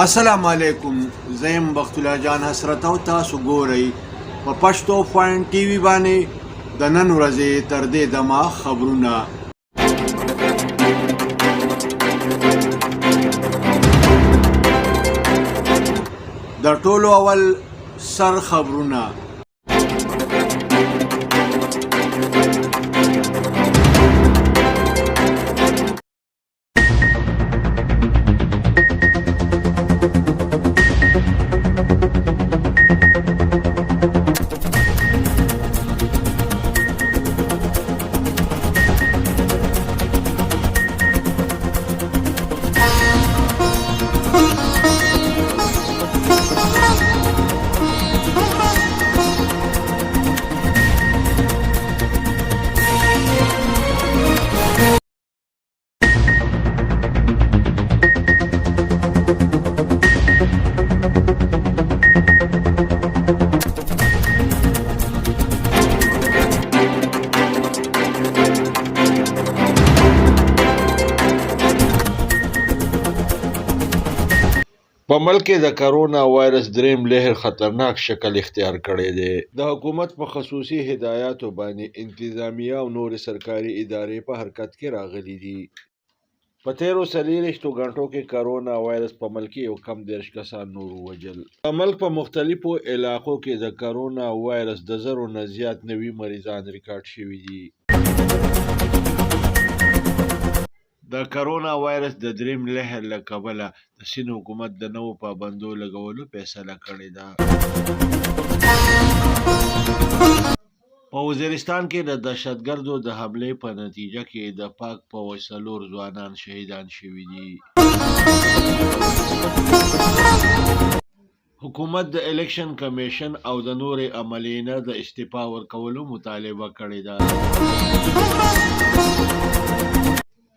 السلام علیکم، زه یم بخت الله جان حسرت او تاسو ګورئ په پښتو پوینټ ټي وي باندې د نن ورځې تر دې دمه خبرونه. د ټولو اول سر خبرونه. په ملک کې د کرونا وایرس دریم لهر خطرناک شکل اختیار کړی دی. د حکومت په خصوصي هدایاتو باندې انتظامیه او نور سرکاري ادارې په حرکت کې راغلي دي. په تیرو 24 غنټو کې کرونا وایرس په ملک کې یو کم 10 کسان نور ووژل. په ملک په مختلفو علاقو کې د کرونا وایرس د 1000 نه زیات نوي مریضان ریکارډ شوي دي. د کرونا وایرس د دریم لهر له کبله د سین حکومت د نوو پابندو لګولو فیصله کړې ده. په وزیرستان کې د دهشتګردو د حملې په نتیجه کې د پاک فوج 4 ځوانان شهیدان شوي دي. حکومت د الیکشن کمیشن او د نورې عملې نه د استعفا ورکولو مطالبه کړې ده.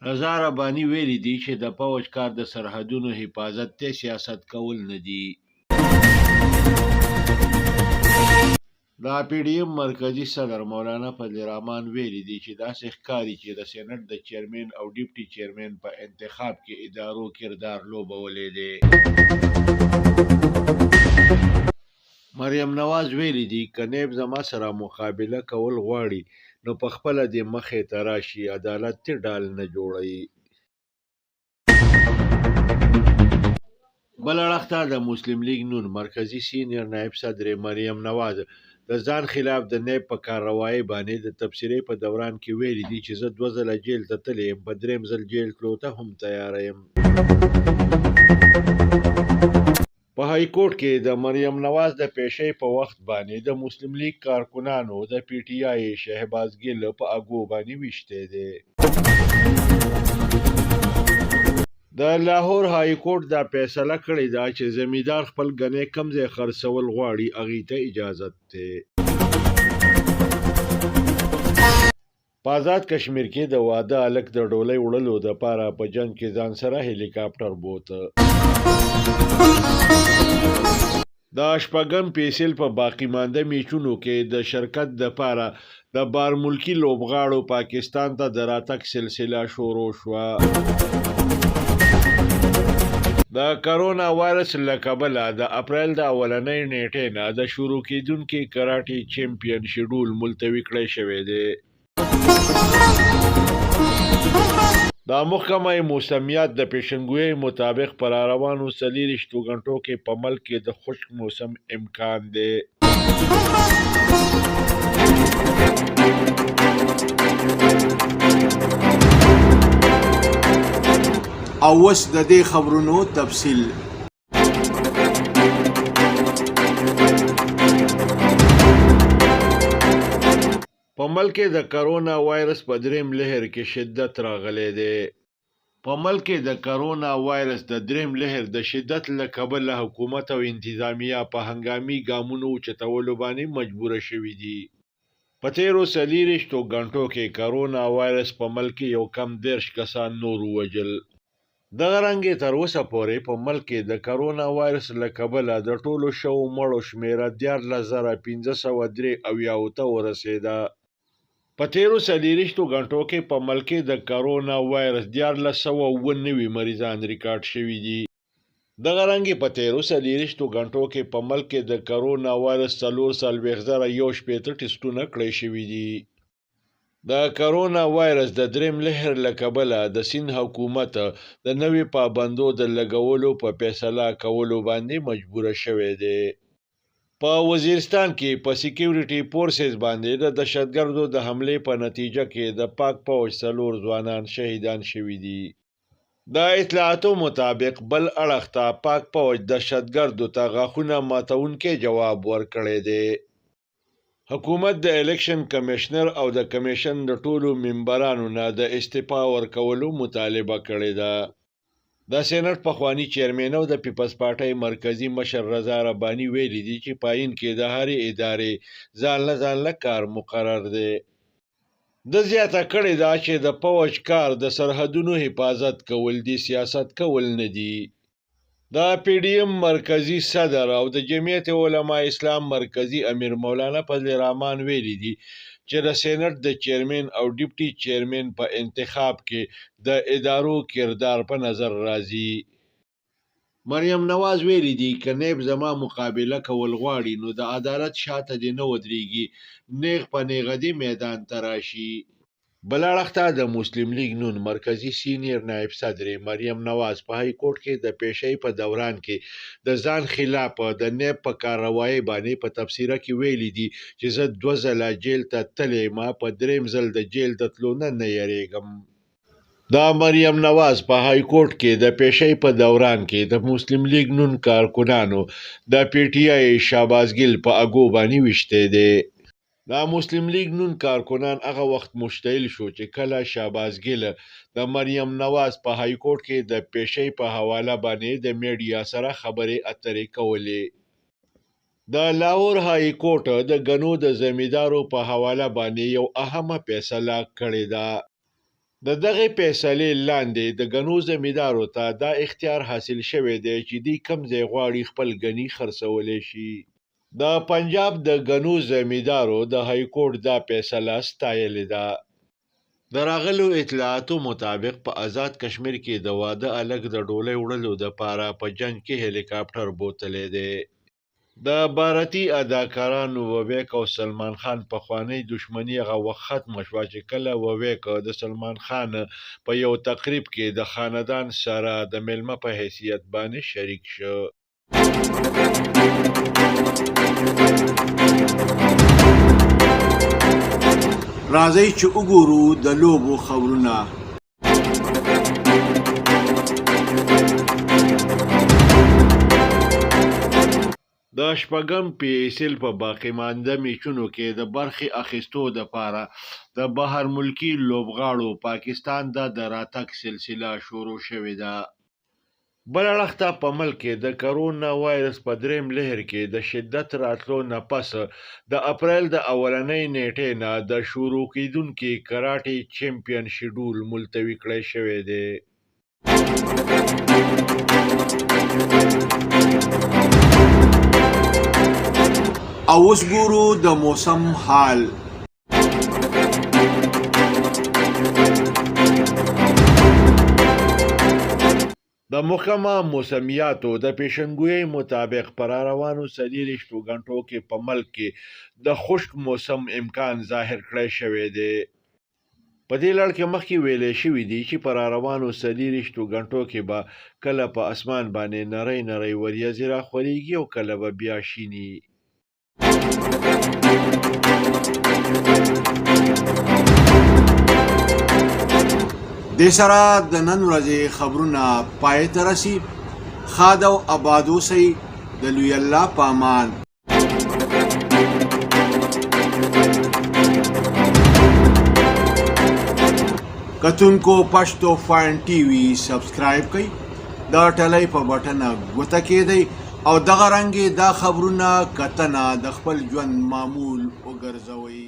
رضا رباني ویلي دي چې د فوج کار د سرحدونو حفاظت ته سیاست کول نه دي. د پی ډی ایم مرکزی صدر مولانا فضل الرحمن ویلي دي چې داسې ښکاري چې د سېنات د چیرمن او ډیپټي چیرمن په انتخاب کې ادارو کردار لوبولی دی. مریم نواز ویلي دي که نیب زما سره مقابله کول غواړي نو په خپله دې مخې ته راشي، عدالت ته ډال نه جوړوي. بل اړخ ته د مسلم لیگ نون مرکزی سینیر نائب صدر مریم نواز د ځان خلاف د نیب په کارروایي باندې د تبصرې په دوران کې ویلي دي چې زه 2 ځله جیل ته تللی یم، په دریم ځل جیل تلو ته هم تیاره یم. په های کورټ کې د مریم نواز د پیشۍ په وخت باندې د مسلم لیگ کارکنانو د پی ټی آی شهباز ګل په اګو باندې ویشته دي. د لاهور های کورټ دا فیصله کړې ده چې زمیندار خپل ګنې کم ځای خرڅول غواړي هغې ته اجازت دی. په آزاد کشمیر کې د واده هلک د ډولۍ وړلو دپاره په جنګ کې ځان سره هلیکاپټر بوته. د شپږم پیسل په باقی مانده میچونو کې د شرکت دپاره د بارملکي لوبغاړو پاکستان ته د راتګ سلسله شروع شوه. د کرونا وایرس له کبله د اپریل د اولنۍ نیټې نه د شروع کیدونکي کراټي چیمپیون شیډول ملتوي کړی شوی دی. د محکمه موسمیات د پیشنګویۍ مطابق پر روانو 24 غنټو کې په ملک کې د خشک موسم امکان دی. او اوس د دې خبرونو تفصیل. په ملک کې د کرونا وایرس په دریم لهر کې شدت راغلی دی. په ملک کې د کرونا وایرس د دریم لهر د شدت له کبله حکومت او انتظامیه په هنګامي ګامونو اوچتولو باندې مجبوره شوي دي. په تیرو 24 غنټو کې کرونا وایرس په ملک کې یو کم 10 کسان نور ووژل. دغه رنګې تر اوسه پورې په ملک کې د کرونا وایرس له کبله د ټولو شوو مړو شمیره 14,573 ته ورسېده. په تیرو 24 غنټو کې په ملک کې د کرونا وایرس 1409 مریضان ریکارډ شوي دي. دغه رنګې په تېرو 24 غنټو کې په ملک کې د کرونا وایرس 441 ټیسټونه کړای شوي دي. د کرونا وایرس د دریم لهر له کبله د سیند حکومت د نوې پابندو د لګولو په فیصله کولو باندې مجبوره شوی دی. په وزیرستان کې په سکیورټي فورسز باندې د دهشتګردو د حملې په نتیجه کې د پاک فوج 4 ځوانان شهیدان شوي دي. د اطلاعاتو مطابق بل اړخ ته پاک فوج دهشتګردو ته غاښونه ماتونکی جواب ورکړی دی. حکومت د الیکشن کمیشنر او د کمیشن د ټولو ممبرانو نه د استعفا ورکولو مطالبه کړې ده. د سېنات پخوانی چیرمن او د پیپلز پارټۍ مرکزی مشر رضا رباني ویلي دي چې پاین کې د هرې ادارې ځان له کار مقرر دی. د زیاته کړې ده چې د فوج کار د سرحدونو حفاظت کول دي، سیاست کول نه دي. د پی ډی ایم مرکزی صدر او د جمعیت علماء اسلام مرکزی امیر مولانا فضل الرحمن ویلي دي چې د سېنات د چیرمن او ډیپټي چیرمن په انتخاب کې د ادارو کردار په نظر راځي. مریم نواز ویلي دي که نیب زما مقابله کول غواړي نو د عدالت شاته دې نه ودرېږي، نیغ په نیغه دې میدان ته راشي. بل اړخ ته د مسلم لیگ نون مرکزی سینیر نائب صدر مریم نواز په های کورټ کې د پیشۍ په دوران کې د ځان خلاف د نیب په کارروایۍ باندې په تبصره کې ویلي دي چې زه 2 ځله جیل ته تللی ما، په 3م ځل د جیل ته تلو نه یریږم. د مریم نواز په های کورټ کې د پیشۍ په دوران کې د مسلم لیگ نون کارکنانو د پی ټی آی شهباز ګل په اګو باندې وشته دي. د مسلم لیگ نون کارکنان هغه وخت مشتعل شو چې کله شهباز ګل د مریم نواز په های کورټ کې د پیشۍ په حواله باندې د میډیا سره خبرې اترې کولې. د لاهور های کورټ د غنو د زمیندارو په حواله باندې یو اهمه فیصله کړې ده. د دغه فیصلې لاندې د غنو زمیندارو ته دا اختیار حاصل شوی دی چې دوی کوم ځای غواړي خپل غني خرڅولی شي. د پنجاب د غنو زمیندارو د های کورټ دا فیصله ستایلې ده. د راغلو اطلاعاتو مطابق په آزاد کشمیر کې د واده الګ د ډولۍ وړلو دپاره په جنګ کې هلیکاپټر بوتلی دی. د بھارتي اداکارانو وویک او سلمان خان پخوانی دشمني هغه وخت ختمه شوه چې کله وویک د سلمان خان په یو تقریب کې د خاندان سره د میلمه په حیثیت باندې شریک شو. راځئ چې وګورو د لوبو خبرونه. د شپږم پی ایس ایل په باقی مانده میچونو کې د برخې اخیستو دپاره د بهر ملکي لوبغاړو پاکستان د راتګ سلسله شروع شوې ده. بل اړخ ته په ملک کې د کرونا وایرس په دریم لهر کې د شدت راتلو نه پس د اپریل د اولنۍ نیټې نه د شروع کیدونکي کراټي چیمپیون شیډول ملتوي کړی شوی دی. او اوس ګورو د موسم حال. د محکمه موسمیاتو د پیشنګویۍ مطابق پر روانو 24 غنټو کې په ملک کې د خشک موسم امکان ظاهر کړی شوی دی. په دې لړ کې مخکې ویلی شوي دي چې پر روانو 24 غنټو کې به کله په اسمان باندې نری نری وریځې راخورېږي او کله به بیا شینی. دې سره د نن ورځې خبرونه پای ته رسي. ښاد او اباد اوسئ. د لوی الله په امان. کتونکو پښتو فاین ټي وي سبسکرایب کړئ، د ټلۍ په بټن ګوته کېدئ او دغه رنګې دا خبرونه کتنه د خپل ژوند معمول وګرځوئ.